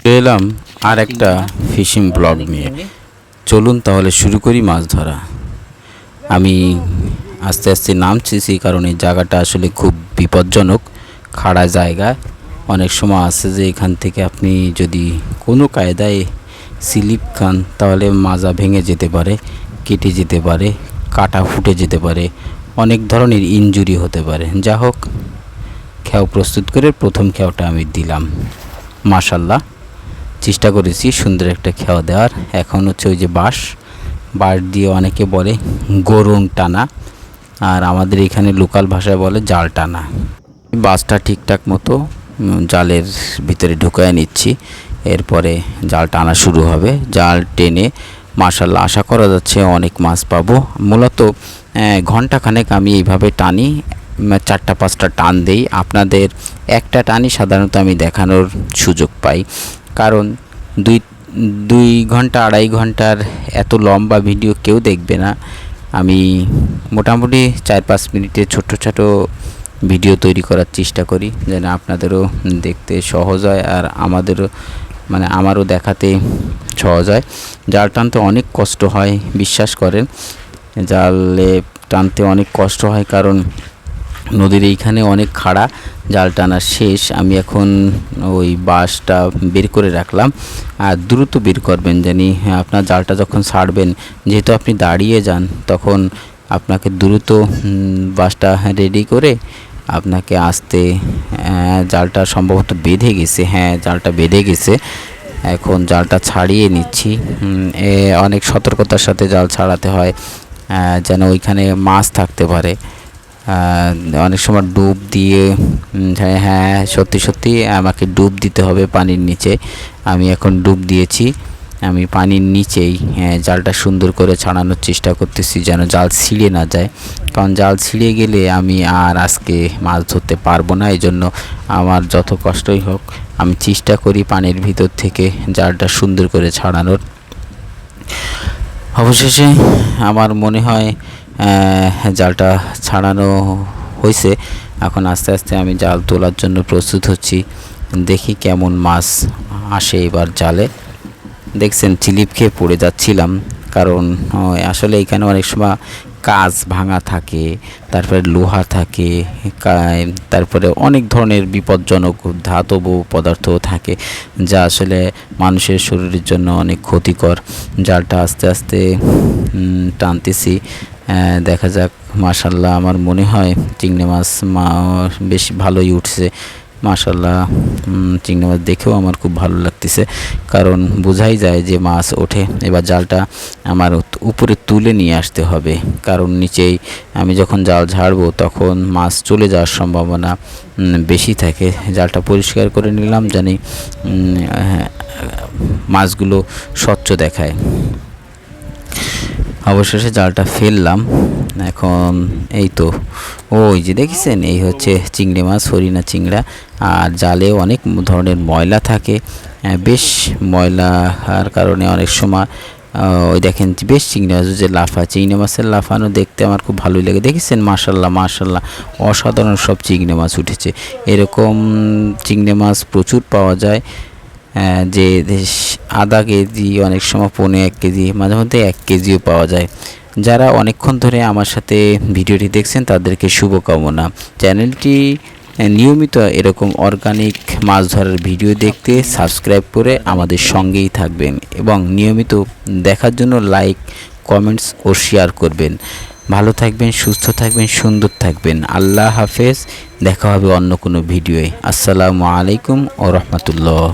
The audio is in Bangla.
এলাম আর একটা ফিশিং ব্লগ নিয়ে। চলুন তাহলে শুরু করি মাছ ধরা। আমি আস্তে আস্তে নামছি সেই কারণে জায়গাটা আসলে খুব বিপজ্জনক, খাড়া জায়গা। অনেক সময় আছে যে এখান থেকে আপনি যদি কোনো কায়দায় স্লিপ খান তাহলে মাজা ভেঙে যেতে পারে, কেটে যেতে পারে, কাটা ফুটে যেতে পারে, অনেক ধরনের ইনজুরি হতে পারে। যা হোক, খেয়াও প্রস্তুত করে প্রথম খেয়াটা আমি দিলাম। মাশাল্লাহ, চেষ্টা করেছি সুন্দর একটা খেয়া দেওয়ার। এখন হচ্ছে ওই যে বাঁশ দিয়ে অনেকে বলে গরুং টানা, আর আমাদের এখানে লোকাল ভাষায় বলে জাল টানা। বাঁশটা ঠিকঠাক মতো জালের ভিতরে ঢুকায় নিচ্ছি, এরপরে জাল টানা শুরু হবে। জাল টেনে মাশাল্লাহ আশা করা যাচ্ছে অনেক মাছ পাবো। মূলত ঘন্টাখানেক আমি এইভাবে টানি, 4-5টা টান দেই। আপনাদের একটা টানই সাধারণত আমি দেখানোর সুযোগ পাই, কারণ দুই ঘন্টা 2.5 ঘন্টার এত লম্বা ভিডিও কেউ দেখবে না। আমি মোটামুটি 4-5 মিনিটের ছোট ভিডিও তৈরি করার চেষ্টা করি, যেন আপনাদেরও দেখতে সহজ হয় আর আমারও দেখাতে সহজ হয়। জাল টানতে অনেক কষ্ট হয়, বিশ্বাস করেন। জালে টানতে অনেক কষ্ট হয় কারণ নদীর এইখানে অনেক খাড়া। জাল টানা শেষ, আমি এখন ওই বাঁশটা বের করে রাখলাম। আর দ্রুত বের করবেন, জানি আপনার জালটা যখন ছাড়বেন, যেহেতু আপনি দাঁড়িয়ে যান, তখন আপনাকে দ্রুত বাঁশটা রেডি করে আপনাকে আসতে। জালটা সম্ভবত বেঁধে গেছে, হ্যাঁ জালটা বেঁধে গেছে। এখন জালটা ছাড়িয়ে নিচ্ছি। অনেক সতর্কতার সাথে জাল ছাড়াতে হয়, যেন ওইখানে মাছ থাকতে পারে। অনেক সময় ডুব দিয়ে, হ্যাঁ সত্যি আমাকে ডুব দিতে হবে পানির নিচে। আমি এখন ডুব দিয়েছি, আমি পানির নিচেই জালটা সুন্দর করে ছাড়ানোর চেষ্টা করতেছি, যেন জাল ছিঁড়ে না যায়। কারণ জাল ছিঁড়ে গেলে আমি আর আজকে মাছ ধরতে পারবো না। এই জন্য আমার যত কষ্টই হোক আমি চেষ্টা করি পানির ভিতর থেকে জালটা সুন্দর করে ছাড়ানোর। অবশেষে আমার মনে হয় জালটা ছাড়ানো হয়েছে। এখন আস্তে আস্তে আমি জাল তোলার জন্য প্রস্তুত হচ্ছি। দেখি কেমন মাছ আসে এবার জালে। দেখছেন চিলিপ খেয়ে পড়ে যাচ্ছিলাম, কারণ আসলে এখানে অনেক সময় কাঁচ ভাঙা থাকে, তারপরে লোহা থাকে, তারপরে অনেক ধরনের বিপজ্জনক ধাতব পদার্থও থাকে, যা আসলে মানুষের শরীরের জন্য অনেক ক্ষতিকর। জালটা আস্তে আস্তে টানতেছি, দেখা যাক। মাশাল্লাহ, আমার মনে হয় চিংড়ি মাছ বেশ ভালোই উঠছে। মাশাল্লাহ, চিংড়ি মাছ দেখেও আমার খুব ভালো লাগতেছে, কারণ বোঝাই যায় যে মাছ ওঠে। এবার জালটা আমার উপরে তুলে নিয়ে আসতে হবে, কারণ নিচেই আমি যখন জাল ঝাড়বো তখন মাছ চলে যাওয়ার সম্ভাবনা বেশি থাকে। জালটা পরিষ্কার করে নিলাম, জানি মাছগুলো স্বচ্ছ দেখায়। অবশেষে জালটা ফেললাম। এখন এই তো ওই যে দেখছেন, এই হচ্ছে চিংড়ি মাছ, হরিণা চিংড়া। আর জালে অনেক ধরনের ময়লা থাকে, বেশ ময়লার কারণে অনেক সময় ওই দেখেন বেশ চিংড়ি মাছ যে চিংড়ি মাছের লাফানো দেখতে আমার খুব ভালোই লাগে। দেখেছেন মাশাল্লাহ অসাধারণ সব চিংড়ি মাছ উঠেছে। এরকম চিংড়ি মাছ প্রচুর পাওয়া যায়, যে আধা কেজি, অনেক সময় 1.5 কেজি, মাঝে মধ্যে 1 কেজিও পাওয়া যায়। যারা অনেকক্ষণ ধরে আমার সাথে ভিডিওটি দেখছেন তাদেরকে শুভকামনা। চ্যানেলটি নিয়মিত এরকম অর্গানিক মাছ ধরার ভিডিও দেখতে সাবস্ক্রাইব করে আমাদের সঙ্গেই থাকবেন, এবং নিয়মিত দেখার জন্য লাইক, কমেন্টস ও শেয়ার করবেন। ভালো থাকবেন, সুস্থ থাকবেন, সুন্দর থাকবেন। আল্লাহ হাফেজ। দেখা হবে অন্য কোনো ভিডিওয়ে। আসসালামু আলাইকুম ওয়া রাহমাতুল্লাহ।